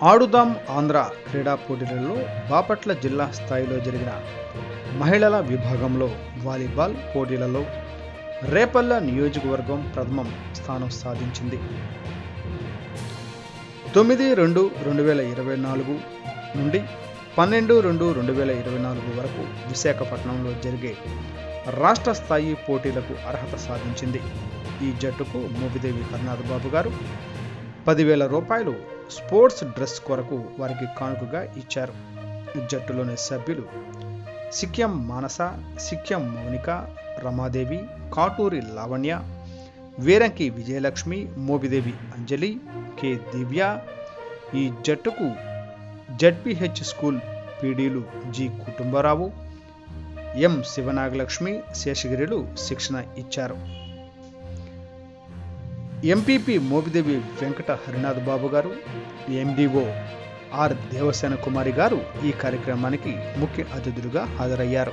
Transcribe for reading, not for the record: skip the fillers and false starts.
ఆడుదాం ఆంధ్ర క్రీడా పోటీలలో బాపట్ల జిల్లా స్థాయిలో జరిగిన మహిళల విభాగంలో వాలీబాల్ పోటీలలో రేపల్ల నియోజకవర్గం ప్రథమం స్థానం సాధించింది. 9/2/2024 నుండి 12/2/2024 వరకు విశాఖపట్నంలో జరిగే రాష్ట్ర స్థాయి పోటీలకు అర్హత సాధించింది. ఈ జట్టుకు మోపిదేవి హరినాథ్ బాబు గారు 10,000 రూపాయలు స్పోర్ట్స్ డ్రెస్ కొరకు వారికి కానుకగా ఇచ్చారు. జట్టులోని సభ్యులు సిక్యం మానస, సిక్యం మౌనిక, రమాదేవి, కాటూరి లావణ్య, వీరంకి విజయలక్ష్మి, మోపిదేవి అంజలి, కె దివ్య. ఈ జట్టుకు జడ్పిహెచ్ స్కూల్ పీడీలు జి కుటుంబరావు, ఎం శివనాగలక్ష్మి, శేషగిరిలు శిక్షణ ఇచ్చారు. ఎంపీపీ మోపిదేవి వెంకట హరినాథ్ బాబు గారు, ఎండిఓ ఆర్ దేవసేన కుమారి గారు ఈ కార్యక్రమానికి ముఖ్య అతిథులుగా హాజరయ్యారు.